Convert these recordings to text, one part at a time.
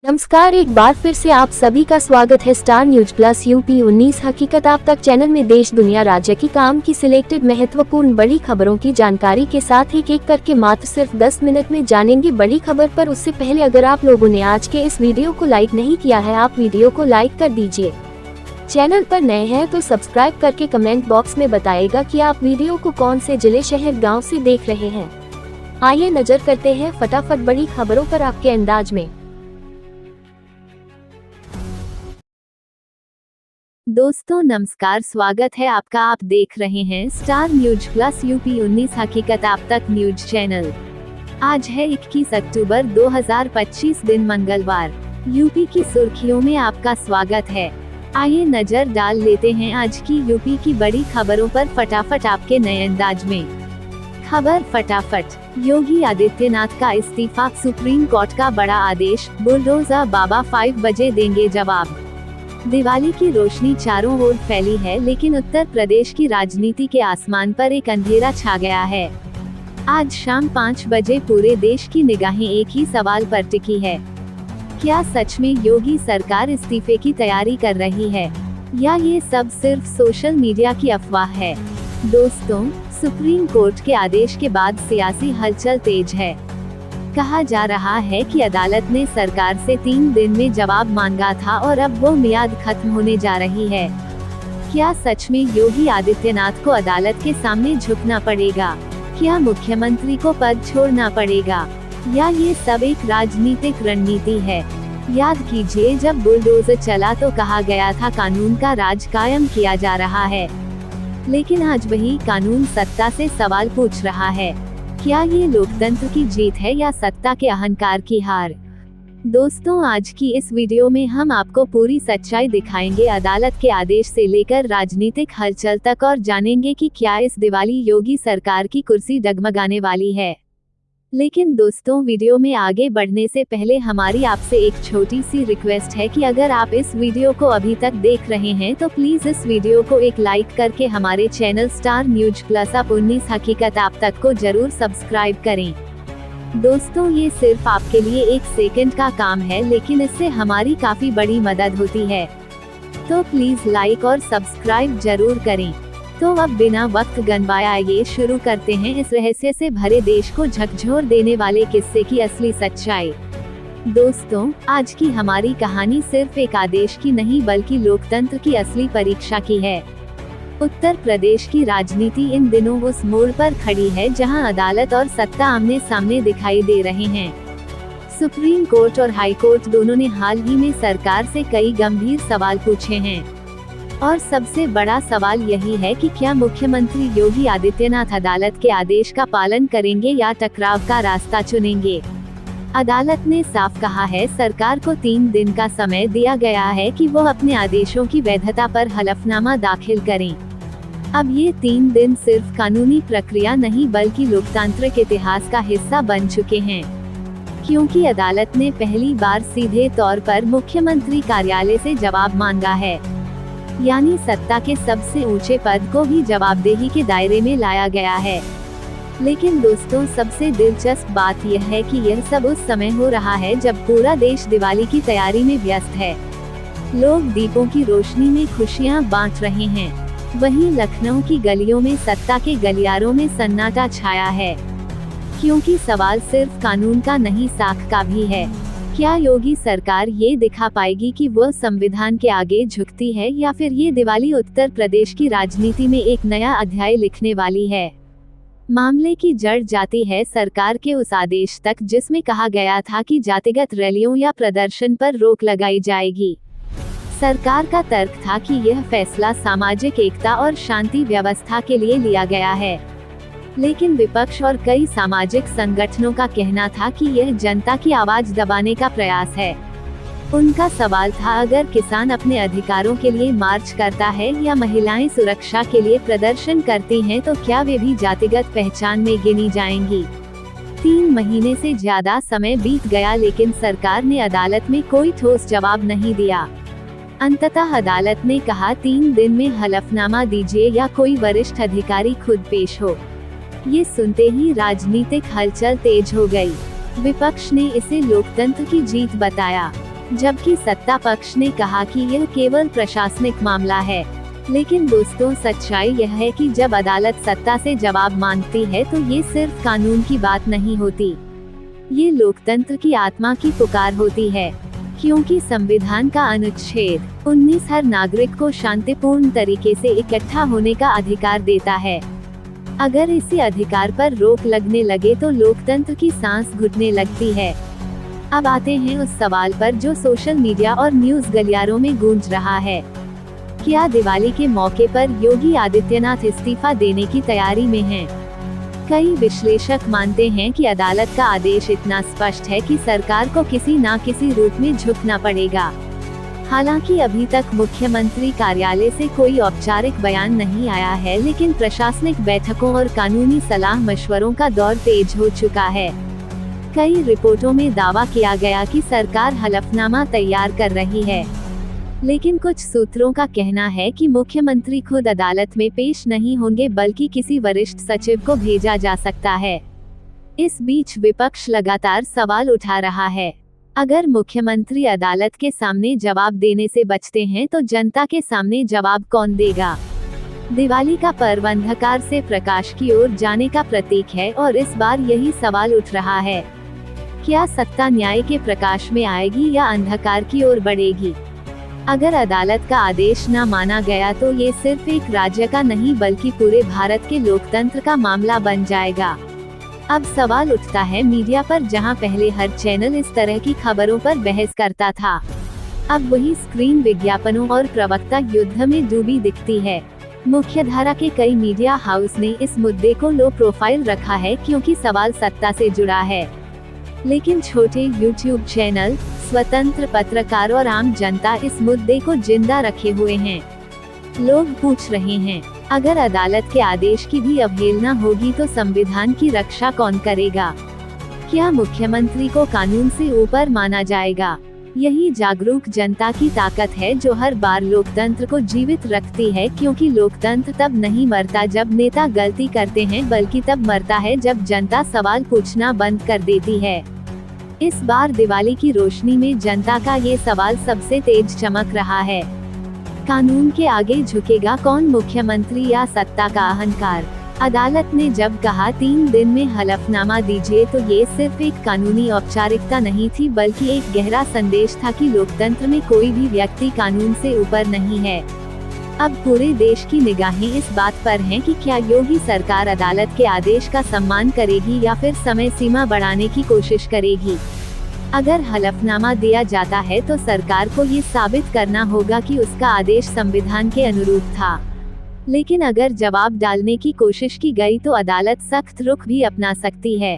नमस्कार, एक बार फिर से आप सभी का स्वागत है स्टार न्यूज प्लस यूपी 19 हकीकत आप तक चैनल में देश दुनिया राज्य की काम की सिलेक्टेड महत्वपूर्ण बड़ी खबरों की जानकारी के साथ एक एक करके मात्र सिर्फ 10 मिनट में जानेंगे बड़ी खबर। पर उससे पहले अगर आप लोगों ने आज के इस वीडियो को लाइक नहीं किया है, आप वीडियो को लाइक कर दीजिए। चैनल पर नए हैं तो सब्सक्राइब करके कमेंट बॉक्स में बताइएगा कि आप वीडियो को कौन से जिले, शहर, गाँव से देख रहे हैं। आइए नजर करते हैं फटाफट बड़ी खबरों पर आपके अंदाज में। दोस्तों नमस्कार, स्वागत है आपका। आप देख रहे हैं स्टार न्यूज प्लस यूपी 19 हकीकत आप तक न्यूज चैनल। आज है 21 अक्टूबर 2025 दिन मंगलवार। यूपी की सुर्खियों में आपका स्वागत है। आइए नजर डाल लेते हैं आज की यूपी की बड़ी खबरों पर फटाफट आपके नए अंदाज में। खबर फटाफट। योगी आदित्यनाथ का इस्तीफा, सुप्रीम कोर्ट का बड़ा आदेश, बुलडोजर बाबा 5 बजे देंगे जवाब। दिवाली की रोशनी चारों ओर फैली है, लेकिन उत्तर प्रदेश की राजनीति के आसमान पर एक अंधेरा छा गया है। आज शाम 5 बजे पूरे देश की निगाहें एक ही सवाल पर टिकी है। क्या सच में योगी सरकार इस्तीफे की तैयारी कर रही है, या ये सब सिर्फ सोशल मीडिया की अफवाह है? दोस्तों, सुप्रीम कोर्ट के आदेश के बाद सियासी हलचल तेज है। कहा जा रहा है कि अदालत ने सरकार से 3 दिन में जवाब मांगा था और अब वो मियाद खत्म होने जा रही है। क्या सच में योगी आदित्यनाथ को अदालत के सामने झुकना पड़ेगा? क्या मुख्यमंत्री को पद छोड़ना पड़ेगा, या ये सब एक राजनीतिक रणनीति है? याद कीजिए, जब बुलडोजर चला तो कहा गया था कानून का राज कायम किया जा रहा है, लेकिन आज वही कानून सत्ता से सवाल पूछ रहा है। क्या ये लोकतंत्र की जीत है या सत्ता के अहंकार की हार? दोस्तों, आज की इस वीडियो में हम आपको पूरी सच्चाई दिखाएंगे, अदालत के आदेश से लेकर राजनीतिक हलचल तक, और जानेंगे कि क्या इस दिवाली योगी सरकार की कुर्सी डगमगाने वाली है। लेकिन दोस्तों, वीडियो में आगे बढ़ने से पहले हमारी आपसे एक छोटी सी रिक्वेस्ट है कि अगर आप इस वीडियो को अभी तक देख रहे हैं तो प्लीज इस वीडियो को एक लाइक करके हमारे चैनल स्टार न्यूज प्लस आप 19 हकीकत आप तक को जरूर सब्सक्राइब करें। दोस्तों, ये सिर्फ आपके लिए 1 सेकंड का काम है, लेकिन इससे हमारी काफी बड़ी मदद होती है, तो प्लीज लाइक और सब्सक्राइब जरूर करें। तो अब बिना वक्त गंवाए आइए शुरू करते हैं इस रहस्य से भरे देश को झकझोर देने वाले किस्से की असली सच्चाई। दोस्तों, आज की हमारी कहानी सिर्फ एक आदेश की नहीं, बल्कि लोकतंत्र की असली परीक्षा की है। उत्तर प्रदेश की राजनीति इन दिनों उस मोड़ पर खड़ी है जहां अदालत और सत्ता आमने सामने दिखाई दे रहे हैं। सुप्रीम कोर्ट और हाई कोर्ट दोनों ने हाल ही में सरकार से कई गंभीर सवाल पूछे हैं, और सबसे बड़ा सवाल यही है कि क्या मुख्यमंत्री योगी आदित्यनाथ अदालत के आदेश का पालन करेंगे या टकराव का रास्ता चुनेंगे। अदालत ने साफ कहा है, सरकार को 3 दिन का समय दिया गया है कि वो अपने आदेशों की वैधता पर हलफनामा दाखिल करें। अब ये 3 दिन सिर्फ कानूनी प्रक्रिया नहीं, बल्कि लोकतांत्रिक इतिहास का हिस्सा बन चुके हैं, क्योंकि अदालत ने पहली बार सीधे तौर पर मुख्यमंत्री कार्यालय से जवाब मांगा है। यानी सत्ता के सबसे ऊंचे पद को भी जवाबदेही के दायरे में लाया गया है। लेकिन दोस्तों, सबसे दिलचस्प बात यह है कि यह सब उस समय हो रहा है जब पूरा देश दिवाली की तैयारी में व्यस्त है। लोग दीपों की रोशनी में खुशियां बांट रहे हैं, वहीं लखनऊ की गलियों में सत्ता के गलियारों में सन्नाटा छाया है, क्योंकि सवाल सिर्फ कानून का नहीं, साख का भी है। क्या योगी सरकार ये दिखा पाएगी कि वह संविधान के आगे झुकती है, या फिर ये दिवाली उत्तर प्रदेश की राजनीति में एक नया अध्याय लिखने वाली है? मामले की जड़ जाती है सरकार के उस आदेश तक जिसमें कहा गया था कि जातिगत रैलियों या प्रदर्शन पर रोक लगाई जाएगी। सरकार का तर्क था कि यह फैसला सामाजिक एकता और शांति व्यवस्था के लिए लिया गया है, लेकिन विपक्ष और कई सामाजिक संगठनों का कहना था कि यह जनता की आवाज दबाने का प्रयास है। उनका सवाल था, अगर किसान अपने अधिकारों के लिए मार्च करता है या महिलाएं सुरक्षा के लिए प्रदर्शन करती हैं, तो क्या वे भी जातिगत पहचान में गिनी जाएंगी? 3 महीने से ज्यादा समय बीत गया, लेकिन सरकार ने अदालत में कोई ठोस जवाब नहीं दिया। अंततः अदालत ने कहा, 3 दिन में हलफनामा दीजिए या कोई वरिष्ठ अधिकारी खुद पेश हो। ये सुनते ही राजनीतिक हलचल तेज हो गई। विपक्ष ने इसे लोकतंत्र की जीत बताया। जबकि सत्ता पक्ष ने कहा कि यह केवल प्रशासनिक मामला है। लेकिन दोस्तों, सच्चाई यह है कि जब अदालत सत्ता से जवाब मांगती है तो ये सिर्फ कानून की बात नहीं होती, ये लोकतंत्र की आत्मा की पुकार होती है। क्योंकि संविधान का अनुच्छेद 19 हर नागरिक को शांतिपूर्ण तरीके से इकट्ठा होने का अधिकार देता है। अगर इसी अधिकार पर रोक लगने लगे तो लोकतंत्र की सांस घुटने लगती है। अब आते हैं उस सवाल पर जो सोशल मीडिया और न्यूज गलियारों में गूंज रहा है। क्या दिवाली के मौके पर योगी आदित्यनाथ इस्तीफा देने की तैयारी में हैं? कई विश्लेषक मानते हैं कि अदालत का आदेश इतना स्पष्ट है कि सरकार को किसी न किसी रूप में झुकना पड़ेगा। हालांकि अभी तक मुख्यमंत्री कार्यालय से कोई औपचारिक बयान नहीं आया है, लेकिन प्रशासनिक बैठकों और कानूनी सलाह मशवरों का दौर तेज हो चुका है। कई रिपोर्टों में दावा किया गया कि सरकार हलफनामा तैयार कर रही है, लेकिन कुछ सूत्रों का कहना है कि मुख्यमंत्री खुद अदालत में पेश नहीं होंगे, बल्कि किसी वरिष्ठ सचिव को भेजा जा सकता है। इस बीच विपक्ष लगातार सवाल उठा रहा है। अगर मुख्यमंत्री अदालत के सामने जवाब देने से बचते हैं तो जनता के सामने जवाब कौन देगा? दिवाली का पर्व अंधकार से प्रकाश की ओर जाने का प्रतीक है और इस बार यही सवाल उठ रहा है। क्या सत्ता न्याय के प्रकाश में आएगी या अंधकार की ओर बढ़ेगी? अगर अदालत का आदेश न माना गया तो ये सिर्फ एक राज्य का नहीं बल्कि पूरे भारत के लोकतंत्र का मामला बन जाएगा। अब सवाल उठता है मीडिया पर, जहां पहले हर चैनल इस तरह की खबरों पर बहस करता था, अब वही स्क्रीन विज्ञापनों और प्रवक्ता युद्ध में डूबी दिखती है। मुख्यधारा के कई मीडिया हाउस ने इस मुद्दे को लो प्रोफाइल रखा है क्योंकि सवाल सत्ता से जुड़ा है, लेकिन छोटे यूट्यूब चैनल, स्वतंत्र पत्रकार और आम जनता इस मुद्दे को जिंदा रखे हुए हैं। लोग पूछ रहे हैं, अगर अदालत के आदेश की भी अवहेलना होगी तो संविधान की रक्षा कौन करेगा? क्या मुख्यमंत्री को कानून से ऊपर माना जाएगा? यही जागरूक जनता की ताकत है जो हर बार लोकतंत्र को जीवित रखती है, क्योंकि लोकतंत्र तब नहीं मरता जब नेता गलती करते हैं, बल्कि तब मरता है जब जनता सवाल पूछना बंद कर देती है। इस बार दिवाली की रोशनी में जनता का ये सवाल सबसे तेज चमक रहा है। कानून के आगे झुकेगा कौन, मुख्यमंत्री या सत्ता का अहंकार? अदालत ने जब कहा 3 दिन में हलफनामा दीजिए तो ये सिर्फ एक कानूनी औपचारिकता नहीं थी, बल्कि एक गहरा संदेश था कि लोकतंत्र में कोई भी व्यक्ति कानून से ऊपर नहीं है। अब पूरे देश की निगाहें इस बात पर हैं कि क्या योगी सरकार अदालत के आदेश का सम्मान करेगी या फिर समय सीमा बढ़ाने की कोशिश करेगी। अगर हलफनामा दिया जाता है तो सरकार को ये साबित करना होगा कि उसका आदेश संविधान के अनुरूप था, लेकिन अगर जवाब डालने की कोशिश की गई तो अदालत सख्त रुख भी अपना सकती है,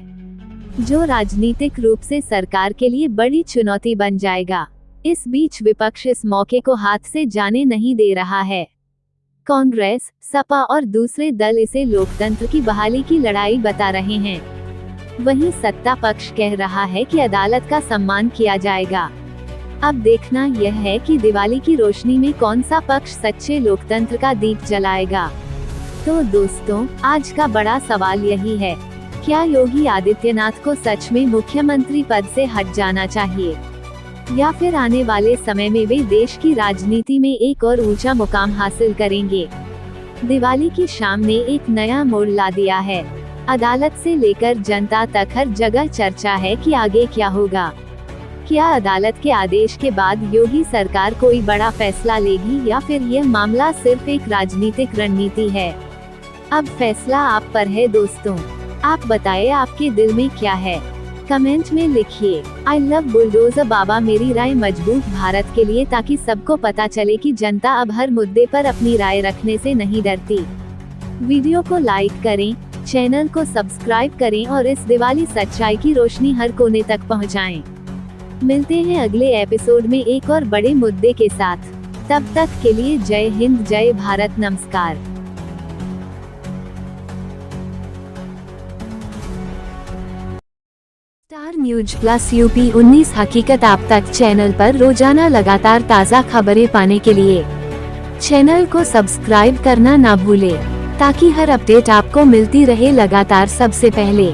जो राजनीतिक रूप से सरकार के लिए बड़ी चुनौती बन जाएगा। इस बीच विपक्ष इस मौके को हाथ से जाने नहीं दे रहा है। कांग्रेस, सपा और दूसरे दल इसे लोकतंत्र की बहाली की लड़ाई बता रहे हैं। वहीं सत्ता पक्ष कह रहा है कि अदालत का सम्मान किया जाएगा। अब देखना यह है कि दिवाली की रोशनी में कौन सा पक्ष सच्चे लोकतंत्र का दीप जलाएगा। तो दोस्तों, आज का बड़ा सवाल यही है, क्या योगी आदित्यनाथ को सच में मुख्यमंत्री पद से हट जाना चाहिए, या फिर आने वाले समय में वे देश की राजनीति में एक और ऊंचा मुकाम हासिल करेंगे? दिवाली की शाम ने एक नया मोड़ ला दिया है। अदालत से लेकर जनता तक हर जगह चर्चा है कि आगे क्या होगा। क्या अदालत के आदेश के बाद योगी सरकार कोई बड़ा फैसला लेगी या फिर यह मामला सिर्फ एक राजनीतिक रणनीति है? अब फैसला आप पर है दोस्तों। आप बताएं आपके दिल में क्या है, कमेंट में लिखिए। आई लव बुलडोजर बाबा, मेरी राय मजबूत भारत के लिए, ताकि सबको पता चले कि जनता अब हर मुद्दे पर अपनी राय रखने से नहीं डरती। वीडियो को लाइक करें, चैनल को सब्सक्राइब करें और इस दिवाली सच्चाई की रोशनी हर कोने तक पहुंचाएं। मिलते हैं अगले एपिसोड में एक और बड़े मुद्दे के साथ। तब तक के लिए जय हिंद, जय भारत, नमस्कार। स्टार न्यूज प्लस यूपी 19 हकीकत आप तक चैनल पर रोजाना लगातार ताज़ा खबरें पाने के लिए चैनल को सब्सक्राइब करना ना भूले, ताकि हर अपडेट आपको मिलती रहे लगातार सबसे पहले।